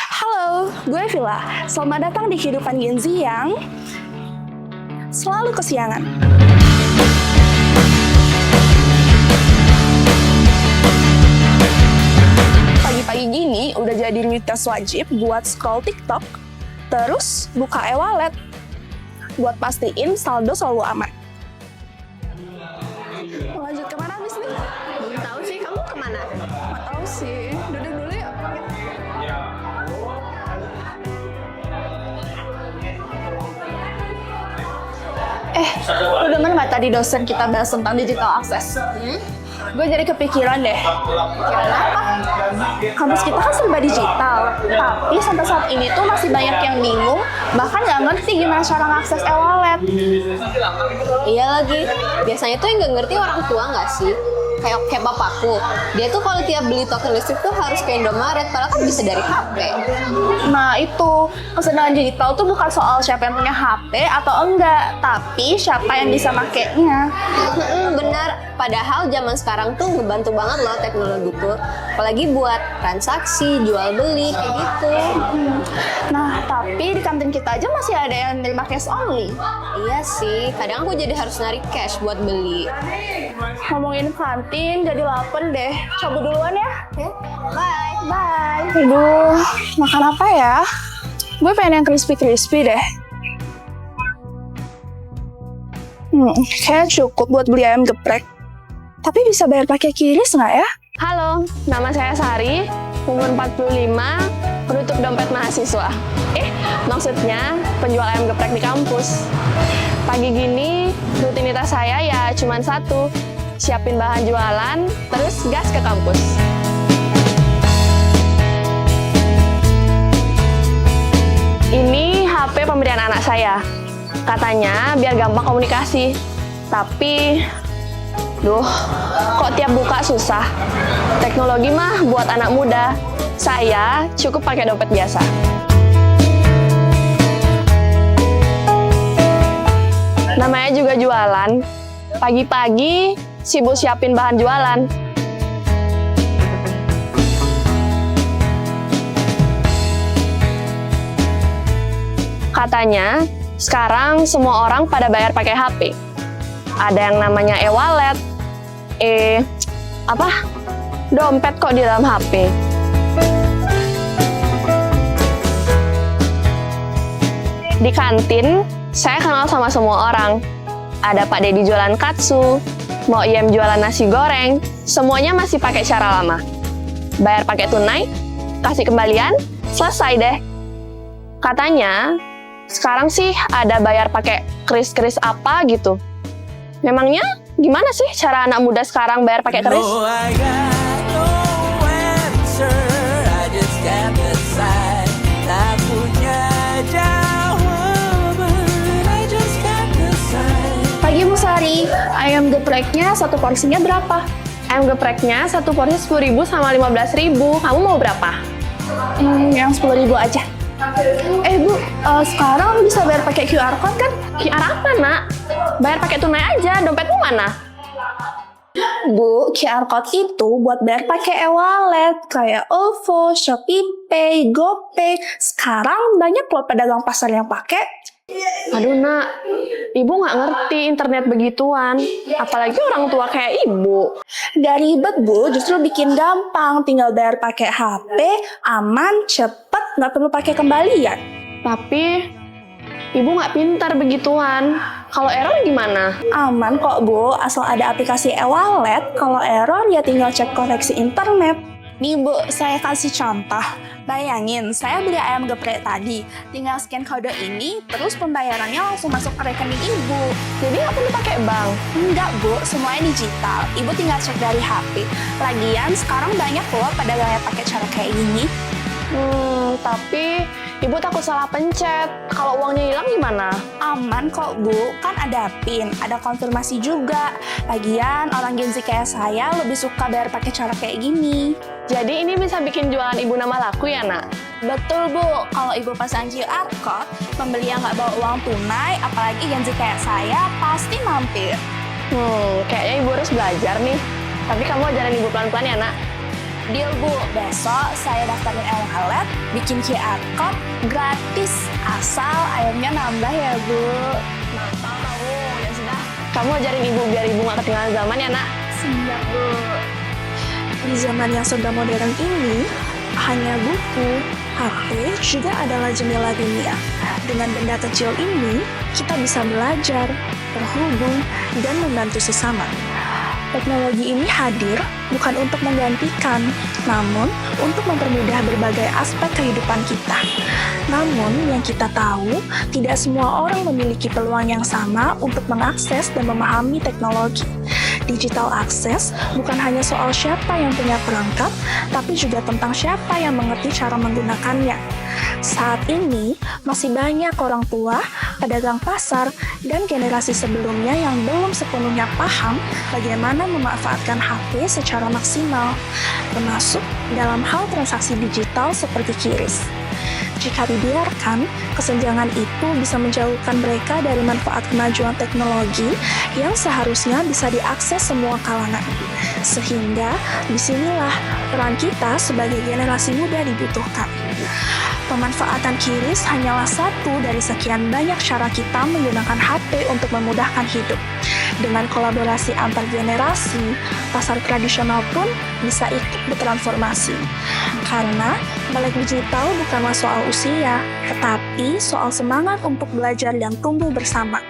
Halo, gue Villa. Selamat datang di kehidupan Gen Z yang selalu kesiangan. Pagi-pagi gini udah jadi rutinitas wajib buat scroll TikTok, terus buka e-wallet buat pastiin saldo selalu aman. Mau lanjut kemana abis nih? Belum tahu sih, kamu kemana? Nggak tahu sih, duduk dulu yuk. Lu denger nggak tadi dosen kita bahas tentang digital access? Gue jadi kepikiran deh. Kira apa? Kampus kita kan serba digital, tapi sampai saat ini tuh masih banyak yang bingung, bahkan nggak ngerti gimana cara ngakses e-wallet. Iya lagi, biasanya tuh yang nggak ngerti orang tua nggak sih? Kayak bapakku, dia tuh kalau tiap beli token listrik tuh harus ke Indomaret, padahal kan bisa dari HP. Nah itu, kesenangan digital tuh bukan soal siapa yang punya HP atau enggak, tapi siapa yang bisa makainya. Benar, padahal zaman sekarang tuh ngebantu banget loh teknologi tuh, apalagi buat transaksi, jual beli, kayak gitu. Nah, tapi di kantin kita aja masih ada yang nerima cash only. Iya sih, kadang aku jadi harus narik cash buat beli. Ngomongin kantin, jadi lapar deh. Cabut duluan ya. Oke, bye. Bye. Aduh, makan apa ya? Gue pengen yang crispy-crispy deh. Kayaknya cukup buat beli ayam geprek. Tapi bisa bayar pakai QRIS nggak ya? Halo, nama saya Sari, umur 45, penutup dompet mahasiswa. Maksudnya penjual ayam geprek di kampus. Pagi gini, rutinitas saya ya cuman satu, siapin bahan jualan, terus gas ke kampus. Ini HP pemberian anak saya. Katanya biar gampang komunikasi. Tapi, kok tiap buka susah. Teknologi mah buat anak muda. Saya cukup pakai dompet biasa. Namanya juga jualan. Pagi-pagi sibuk siapin bahan jualan. Katanya, sekarang semua orang pada bayar pakai HP. Ada yang namanya e-wallet, dompet kok di dalam HP. Di kantin, saya kenal sama semua orang. Ada Pak Dedi jualan katsu, mau Iem jualan nasi goreng, semuanya masih pakai cara lama. Bayar pakai tunai, kasih kembalian, selesai deh. Katanya, sekarang sih ada bayar pakai kris-kris apa gitu. Memangnya gimana sih cara anak muda sekarang bayar pakai kris? Pagi Bu Sari, ayam gepreknya satu porsinya berapa? Ayam gepreknya satu porsi 10.000 sama 15.000. Kamu mau berapa? Yang 10.000 aja. Bu, sekarang bisa bayar pakai QR code kan? QR apa, Nak? Bayar pakai tunai aja, dompetmu mana? Bu, QR code itu buat bayar pakai e-wallet kayak OVO, ShopeePay, GoPay. Sekarang banyak loh pedagang pasar yang pakai. Aduh, Nak. Ibu nggak ngerti internet begituan. Apalagi orang tua kayak ibu. Gak ribet Bu, justru bikin gampang. Tinggal bayar pakai HP, aman, cepet, nggak perlu pakai kembalian. Tapi, ibu nggak pintar begituan. Kalau error gimana? Aman kok Bu, asal ada aplikasi e-wallet. Kalau error ya tinggal cek koneksi internet. Nih Bu, saya kasih contoh. Bayangin, saya beli ayam geprek tadi. Tinggal scan kode ini, terus pembayarannya langsung masuk ke rekening Ibu. Jadi nggak perlu pakai bank. Enggak Bu, semuanya digital. Ibu tinggal cek dari HP. Lagian sekarang banyak loh pedagang yang pakai cara kayak gini. Tapi ibu takut salah pencet. Kalau uangnya hilang gimana? Aman kok Bu, kan ada PIN, ada konfirmasi juga. Lagian orang Gen Z kayak saya lebih suka bayar pakai cara kayak gini. Jadi ini bisa bikin jualan ibu nama laku ya, Nak? Betul Bu, kalau Ibu pasang QR code, pembeli yang nggak bawa uang tunai, apalagi Gen Z kayak saya, pasti mampir. Kayaknya ibu harus belajar nih. Tapi kamu ajarin ibu pelan-pelan ya, Nak? Deal Bu, besok saya daftarin e-wallet, bikin QR code gratis. Asal airnya nambah ya Bu. Kenapa kamu? Ya sudah. Kamu ajarin ibu biar ibu nggak ketinggalan zaman ya nak. Siap Bu. Di zaman yang serba modern ini, hanya buku, HP juga adalah jendela dunia. Dengan benda kecil ini, kita bisa belajar, terhubung, dan membantu sesama. Teknologi ini hadir bukan untuk menggantikan, namun untuk mempermudah berbagai aspek kehidupan kita. Namun, yang kita tahu, tidak semua orang memiliki peluang yang sama untuk mengakses dan memahami teknologi. Digital access bukan hanya soal siapa yang punya perangkat, tapi juga tentang siapa yang mengerti cara menggunakannya. Saat ini, masih banyak orang tua, pedagang pasar, dan generasi sebelumnya yang belum sepenuhnya paham bagaimana memanfaatkan HP secara maksimal, termasuk dalam hal transaksi digital seperti QRIS. Jika dibiarkan, kesenjangan itu bisa menjauhkan mereka dari manfaat kemajuan teknologi yang seharusnya bisa diakses semua kalangan. Sehingga disinilah peran kita sebagai generasi muda dibutuhkan. Pemanfaatan QRIS hanyalah satu dari sekian banyak cara kita menggunakan HP untuk memudahkan hidup. Dengan kolaborasi antar generasi, pasar tradisional pun bisa ikut bertransformasi. Karena melek digital bukanlah soal usia, tetapi soal semangat untuk belajar dan tumbuh bersama.